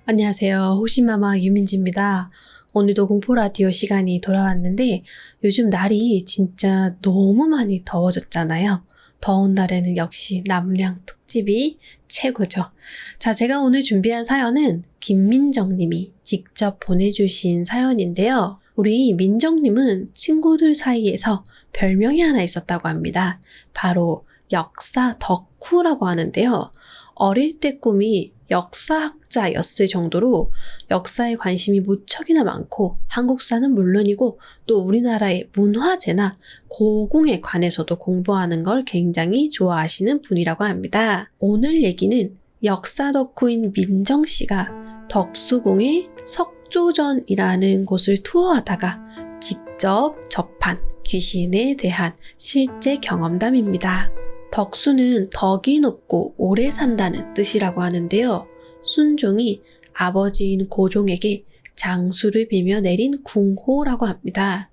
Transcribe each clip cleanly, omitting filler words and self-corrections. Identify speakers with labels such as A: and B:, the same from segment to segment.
A: 안녕하세요. 호시마마 유민지입니다. 오늘도 공포라디오 시간이 돌아왔는데 요즘 날이 진짜 너무 많이 더워졌잖아요. 더운 날에는 역시 남량 특집이 최고죠. 자, 제가 오늘 준비한 사연은 김민정님이 직접 보내주신 사연인데요. 우리 민정님은 친구들 사이에서 별명이 하나 있었다고 합니다. 바로 역사 덕후라고 하는데요. 어릴 때 꿈이 역사학자였을 정도로 역사에 관심이 무척이나 많고 한국사는 물론이고 또 우리나라의 문화재나 고궁에 관해서도 공부하는 걸 굉장히 좋아하시는 분이라고 합니다. 오늘 얘기는 역사 덕후인 민정 씨가 덕수궁의 석조전이라는 곳을 투어하다가 직접 접한 귀신에 대한 실제 경험담입니다. 덕수는 덕이 높고 오래 산다는 뜻이라고 하는데요. 순종이 아버지인 고종에게 장수를 빌며 내린 궁호라고 합니다.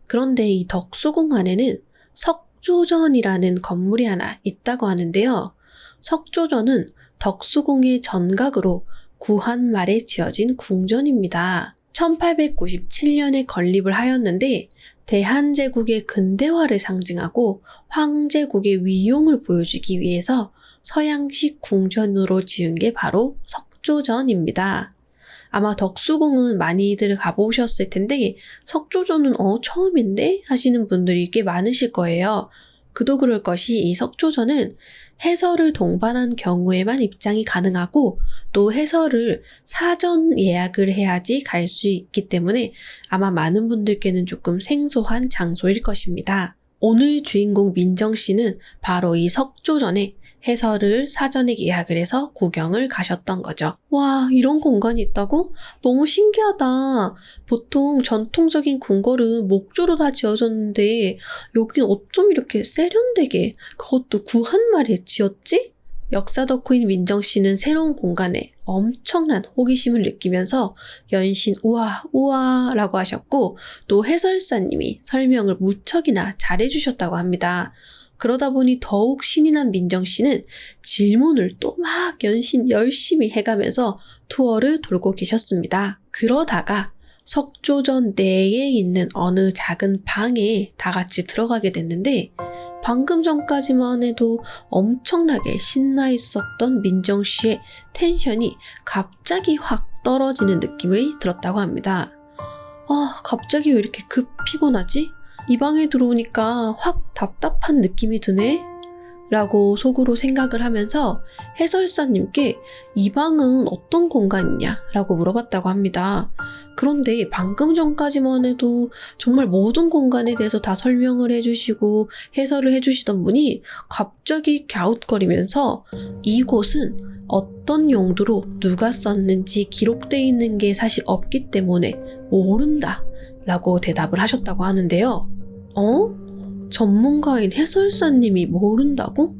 A: 그런데 이 덕수궁 안에는 석조전이라는 건물이 하나 있다고 하는데요. 석조전은 덕수궁의 전각으로 구한 말에 지어진 궁전입니다. 1897년에 건립을 하였는데 대한제국의 근대화를 상징하고 황제국의 위용을 보여주기 위해서 서양식 궁전으로 지은 게 바로 석조전입니다. 아마 덕수궁은 많이들 가보셨을 텐데 석조전은 처음인데? 하시는 분들이 꽤 많으실 거예요. 그도 그럴 것이 이 석조전은 해설을 동반한 경우에만 입장이 가능하고 또 해설을 사전 예약을 해야지 갈 수 있기 때문에 아마 많은 분들께는 조금 생소한 장소일 것입니다. 오늘 주인공 민정 씨는 바로 이 석조전에 해설을 사전에 예약을 해서 구경을 가셨던 거죠. 와, 이런 공간이 있다고? 너무 신기하다. 보통 전통적인 궁궐은 목조로 다 지어졌는데 여긴 어쩜 이렇게 세련되게 그것도 구한말에 지었지? 역사 덕후인 민정 씨는 새로운 공간에 엄청난 호기심을 느끼면서 연신 우와 우와 라고 하셨고 또 해설사님이 설명을 무척이나 잘해주셨다고 합니다. 그러다 보니 더욱 신이 난 민정 씨는 질문을 또 막 연신 열심히 해가면서 투어를 돌고 계셨습니다. 그러다가 석조전 내에 있는 어느 작은 방에 다 같이 들어가게 됐는데 방금 전까지만 해도 엄청나게 신나 있었던 민정 씨의 텐션이 갑자기 확 떨어지는 느낌을 들었다고 합니다. 갑자기 왜 이렇게 급 피곤하지? 이 방에 들어오니까 확 답답한 느낌이 드네? 라고 속으로 생각을 하면서 해설사님께 이 방은 어떤 공간이냐? 라고 물어봤다고 합니다. 그런데 방금 전까지만 해도 정말 모든 공간에 대해서 다 설명을 해주시고 해설을 해주시던 분이 갑자기 갸웃거리면서 이곳은 어떤 용도로 누가 썼는지 기록되어 있는 게 사실 없기 때문에 모른다 라고 대답을 하셨다고 하는데요. 전문가인 해설사님이 모른다고?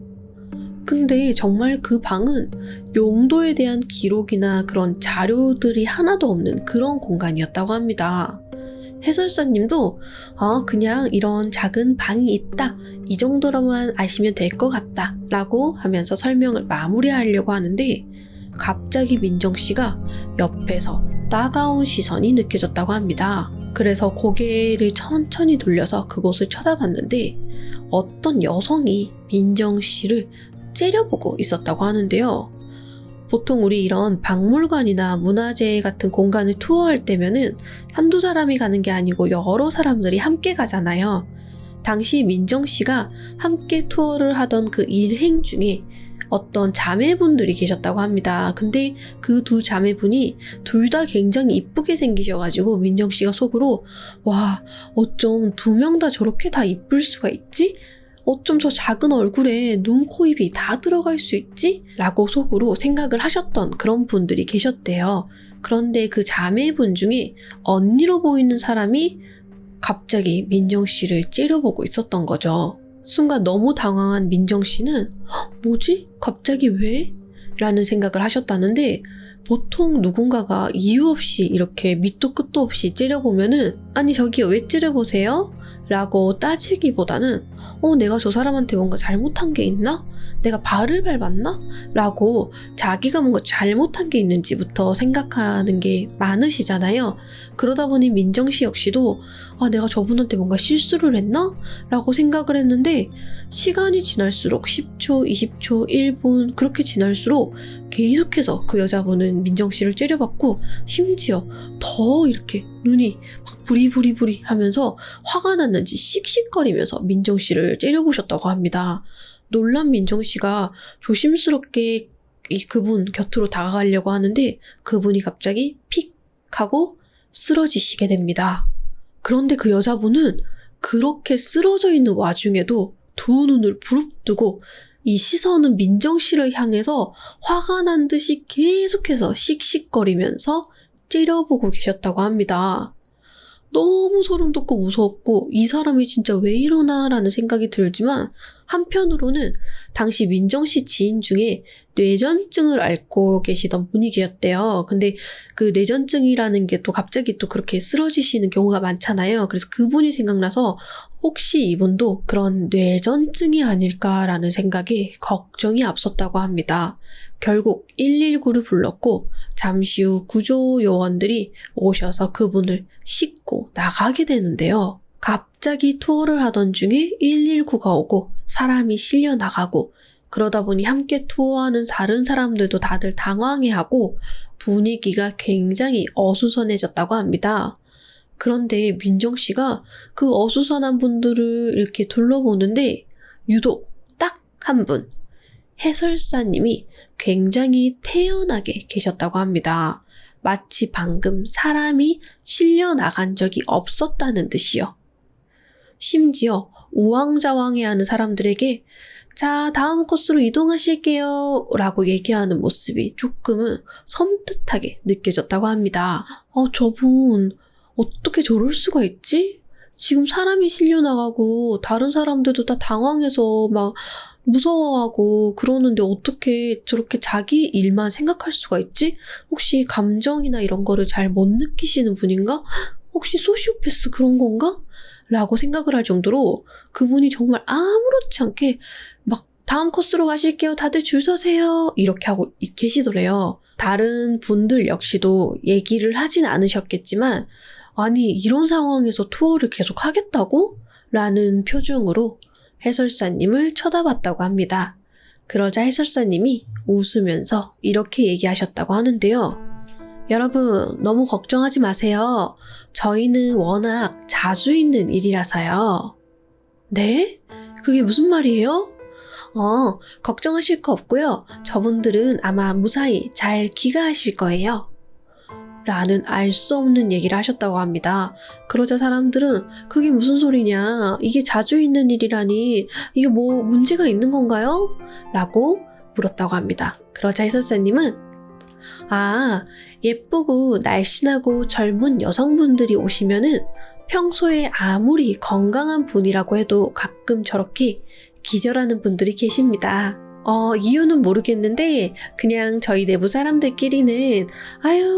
A: 근데 정말 그 방은 용도에 대한 기록이나 그런 자료들이 하나도 없는 그런 공간이었다고 합니다. 해설사님도 그냥 이런 작은 방이 있다 이 정도로만 아시면 될 것 같다 라고 하면서 설명을 마무리하려고 하는데 갑자기 민정 씨가 옆에서 따가운 시선이 느껴졌다고 합니다. 그래서 고개를 천천히 돌려서 그곳을 쳐다봤는데 어떤 여성이 민정 씨를 째려보고 있었다고 하는데요. 보통 우리 이런 박물관이나 문화재 같은 공간을 투어할 때면은 한두 사람이 가는 게 아니고 여러 사람들이 함께 가잖아요. 당시 민정 씨가 함께 투어를 하던 그 일행 중에 어떤 자매분들이 계셨다고 합니다. 근데 그 두 자매분이 둘 다 굉장히 이쁘게 생기셔가지고 민정 씨가 속으로 와, 어쩜 두 명 다 저렇게 다 이쁠 수가 있지? 어쩜 저 작은 얼굴에 눈, 코, 입이 다 들어갈 수 있지? 라고 속으로 생각을 하셨던 그런 분들이 계셨대요. 그런데 그 자매분 중에 언니로 보이는 사람이 갑자기 민정 씨를 째려보고 있었던 거죠. 순간 너무 당황한 민정 씨는 뭐지? 갑자기 왜? 라는 생각을 하셨다는데 보통 누군가가 이유 없이 이렇게 밑도 끝도 없이 째려보면은 아니 저기요 왜 째려보세요? 라고 따지기보다는 내가 저 사람한테 뭔가 잘못한 게 있나? 내가 발을 밟았나? 라고 자기가 뭔가 잘못한 게 있는지부터 생각하는 게 많으시잖아요. 그러다 보니 민정씨 역시도 내가 저분한테 뭔가 실수를 했나? 라고 생각을 했는데 시간이 지날수록 10초, 20초, 1분 그렇게 지날수록 계속해서 그 여자분은 민정씨를 째려봤고 심지어 더 이렇게 눈이 막 부리부리부리 하면서 화가 났는지 씩씩거리면서 민정씨를 째려보셨다고 합니다. 놀란 민정씨가 조심스럽게 그분 곁으로 다가가려고 하는데 그분이 갑자기 픽 하고 쓰러지시게 됩니다. 그런데 그 여자분은 그렇게 쓰러져 있는 와중에도 두 눈을 부릅뜨고 이 시선은 민정씨를 향해서 화가 난 듯이 계속해서 씩씩거리면서 째려보고 계셨다고 합니다. 너무 소름 돋고 무서웠고 이 사람이 진짜 왜 이러나 라는 생각이 들지만 한편으로는 당시 민정씨 지인 중에 뇌전증을 앓고 계시던 분이 계셨대요. 근데 그 뇌전증이라는 게 또 갑자기 또 그렇게 쓰러지시는 경우가 많잖아요. 그래서 그분이 생각나서 혹시 이분도 그런 뇌전증이 아닐까라는 생각에 걱정이 앞섰다고 합니다. 결국 119를 불렀고 잠시 후 구조 요원들이 오셔서 그분을 싣고 나가게 되는데요. 갑자기 투어를 하던 중에 119가 오고 사람이 실려 나가고 그러다 보니 함께 투어하는 다른 사람들도 다들 당황해하고 분위기가 굉장히 어수선해졌다고 합니다. 그런데 민정씨가 그 어수선한 분들을 이렇게 둘러보는데 유독 딱 한 분, 해설사님이 굉장히 태연하게 계셨다고 합니다. 마치 방금 사람이 실려 나간 적이 없었다는 듯이요. 심지어 우왕좌왕해하는 사람들에게 자, 다음 코스로 이동하실게요 라고 얘기하는 모습이 조금은 섬뜩하게 느껴졌다고 합니다. 저분 어떻게 저럴 수가 있지? 지금 사람이 실려나가고 다른 사람들도 다 당황해서 막 무서워하고 그러는데 어떻게 저렇게 자기 일만 생각할 수가 있지? 혹시 감정이나 이런 거를 잘 못 느끼시는 분인가? 혹시 소시오패스 그런 건가? 라고 생각을 할 정도로 그분이 정말 아무렇지 않게 막 다음 코스로 가실게요. 다들 줄 서세요. 이렇게 하고 계시더래요. 다른 분들 역시도 얘기를 하진 않으셨겠지만 아니 이런 상황에서 투어를 계속 하겠다고? 라는 표정으로 해설사님을 쳐다봤다고 합니다. 그러자 해설사님이 웃으면서 이렇게 얘기하셨다고 하는데요. 여러분 너무 걱정하지 마세요. 저희는 워낙 자주 있는 일이라서요. 네? 그게 무슨 말이에요? 걱정하실 거 없고요. 저분들은 아마 무사히 잘 귀가하실 거예요. 라는 알 수 없는 얘기를 하셨다고 합니다. 그러자 사람들은 그게 무슨 소리냐? 이게 자주 있는 일이라니 이게 뭐 문제가 있는 건가요? 라고 물었다고 합니다. 그러자 해설사님은 예쁘고 날씬하고 젊은 여성분들이 오시면은 평소에 아무리 건강한 분이라고 해도 가끔 저렇게 기절하는 분들이 계십니다. 이유는 모르겠는데 그냥 저희 내부 사람들끼리는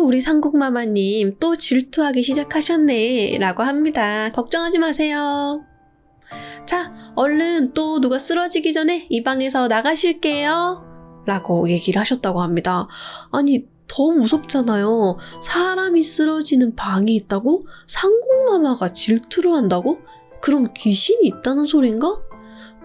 A: 우리 상국마마님 또 질투하기 시작하셨네 라고 합니다. 걱정하지 마세요. 자, 얼른 또 누가 쓰러지기 전에 이 방에서 나가실게요 라고 얘기를 하셨다고 합니다. 아니 더 무섭잖아요. 사람이 쓰러지는 방이 있다고? 상국마마가 질투를 한다고? 그럼 귀신이 있다는 소린가?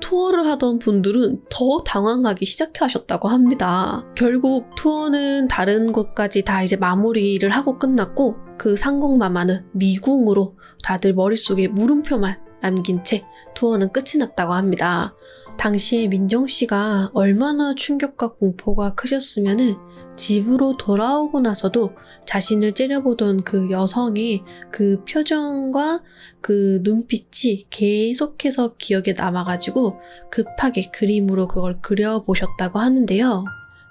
A: 투어를 하던 분들은 더 당황하기 시작하셨다고 합니다. 결국 투어는 다른 곳까지 다 이제 마무리를 하고 끝났고 그 상국마마는 미궁으로 다들 머릿속에 물음표만 남긴 채 투어는 끝이 났다고 합니다. 당시에 민정씨가 얼마나 충격과 공포가 크셨으면은 집으로 돌아오고 나서도 자신을 째려보던 그 여성의 그 표정과 그 눈빛이 계속해서 기억에 남아가지고 급하게 그림으로 그걸 그려보셨다고 하는데요.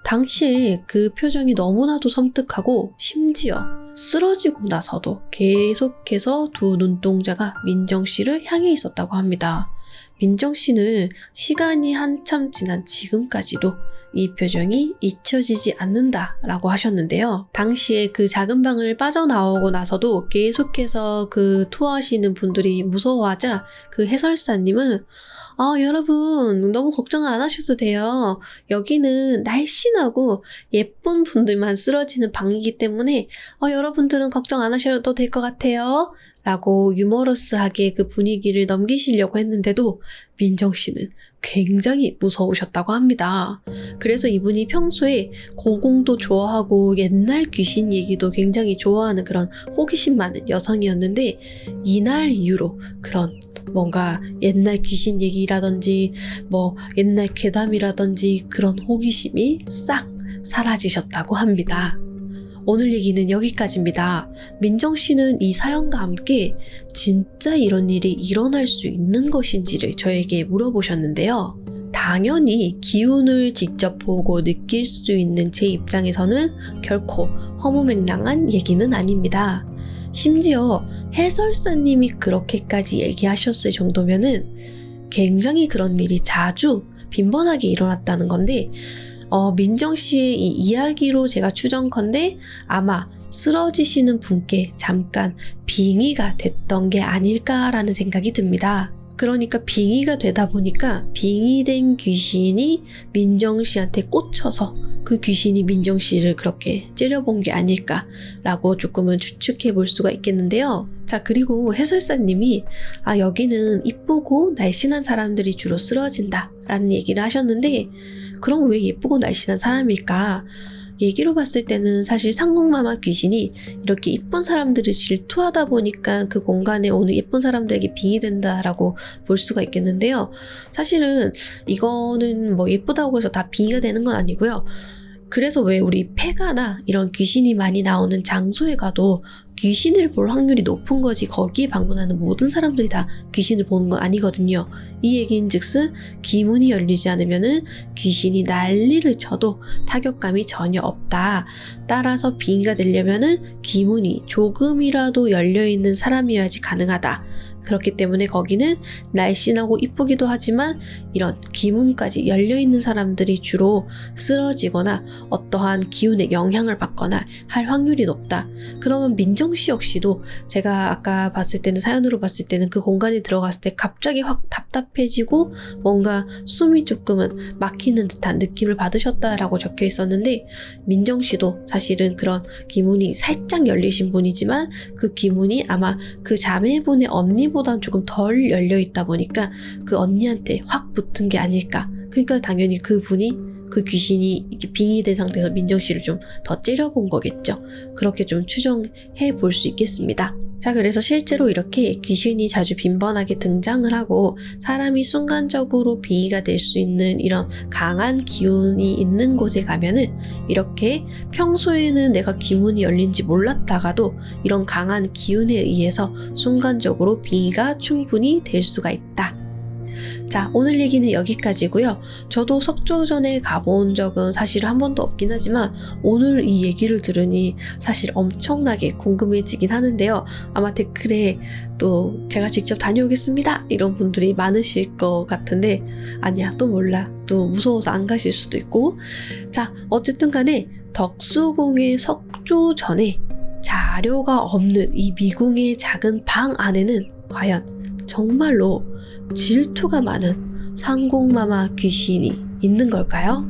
A: 당시에 그 표정이 너무나도 섬뜩하고 심지어 쓰러지고 나서도 계속해서 두 눈동자가 민정씨를 향해 있었다고 합니다. 민정 씨는 시간이 한참 지난 지금까지도 이 표정이 잊혀지지 않는다라고 하셨는데요. 당시에 그 작은 방을 빠져나오고 나서도 계속해서 그 투어하시는 분들이 무서워하자 그 해설사님은 여러분 너무 걱정 안 하셔도 돼요. 여기는 날씬하고 예쁜 분들만 쓰러지는 방이기 때문에 여러분들은 걱정 안 하셔도 될 것 같아요. 라고 유머러스하게 그 분위기를 넘기시려고 했는데도 민정 씨는 굉장히 무서우셨다고 합니다. 그래서 이분이 평소에 고궁도 좋아하고 옛날 귀신 얘기도 굉장히 좋아하는 그런 호기심 많은 여성이었는데 이날 이후로 그런 뭔가 옛날 귀신 얘기라든지 옛날 괴담이라든지 그런 호기심이 싹 사라지셨다고 합니다. 오늘 얘기는 여기까지입니다. 민정 씨는 이 사연과 함께 진짜 이런 일이 일어날 수 있는 것인지를 저에게 물어보셨는데요. 당연히 기운을 직접 보고 느낄 수 있는 제 입장에서는 결코 허무맹랑한 얘기는 아닙니다. 심지어 해설사님이 그렇게까지 얘기하셨을 정도면은 굉장히 그런 일이 자주 빈번하게 일어났다는 건데 민정 씨의 이 이야기로 제가 추정컨대 아마 쓰러지시는 분께 잠깐 빙의가 됐던 게 아닐까라는 생각이 듭니다. 그러니까 빙의가 되다 보니까 빙의된 귀신이 민정 씨한테 꽂혀서 그 귀신이 민정 씨를 그렇게 째려본 게 아닐까라고 조금은 추측해 볼 수가 있겠는데요. 자, 그리고 해설사님이 여기는 이쁘고 날씬한 사람들이 주로 쓰러진다 라는 얘기를 하셨는데 그럼 왜 예쁘고 날씬한 사람일까? 얘기로 봤을 때는 사실 상궁마마 귀신이 이렇게 이쁜 사람들을 질투하다 보니까 그 공간에 오는 예쁜 사람들에게 빙의된다라고 볼 수가 있겠는데요. 사실은 이거는 예쁘다고 해서 다 빙의가 되는 건 아니고요. 그래서 왜 우리 폐가나 이런 귀신이 많이 나오는 장소에 가도 귀신을 볼 확률이 높은 거지 거기에 방문하는 모든 사람들이 다 귀신을 보는 건 아니거든요. 이 얘기인 즉슨 귀문이 열리지 않으면은 귀신이 난리를 쳐도 타격감이 전혀 없다. 따라서 빙의가 되려면은 귀문이 조금이라도 열려있는 사람이어야지 가능하다. 그렇기 때문에 거기는 날씬하고 이쁘기도 하지만 이런 귀문까지 열려있는 사람들이 주로 쓰러지거나 어떠한 기운의 영향을 받거나 할 확률이 높다. 그러면 민정 씨 역시도 제가 아까 봤을 때는 사연으로 봤을 때는 그 공간에 들어갔을 때 갑자기 확 답답해지고 뭔가 숨이 조금은 막히는 듯한 느낌을 받으셨다라고 적혀 있었는데 민정 씨도 사실은 그런 귀문이 살짝 열리신 분이지만 그 귀문이 아마 그 자매분의 언니보단 조금 덜 열려있다 보니까 그 언니한테 확 붙은 게 아닐까. 그러니까 당연히 그 귀신이 이렇게 빙의된 상태에서 민정 씨를 좀 더 째려본 거겠죠. 그렇게 좀 추정해 볼 수 있겠습니다. 자, 그래서 실제로 이렇게 귀신이 자주 빈번하게 등장을 하고 사람이 순간적으로 빙의가 될 수 있는 이런 강한 기운이 있는 곳에 가면은 이렇게 평소에는 내가 귀문이 열린지 몰랐다가도 이런 강한 기운에 의해서 순간적으로 빙의가 충분히 될 수가 있다. 자, 오늘 얘기는 여기까지고요. 저도 석조전에 가본 적은 사실 한 번도 없긴 하지만 오늘 이 얘기를 들으니 사실 엄청나게 궁금해지긴 하는데요. 아마 댓글에 또 제가 직접 다녀오겠습니다 이런 분들이 많으실 것 같은데 아니야, 또 몰라. 또 무서워서 안 가실 수도 있고. 자, 어쨌든 간에 덕수궁의 석조전에 자료가 없는 이 미궁의 작은 방 안에는 과연 정말로 질투가 많은 상궁마마 귀신이 있는 걸까요?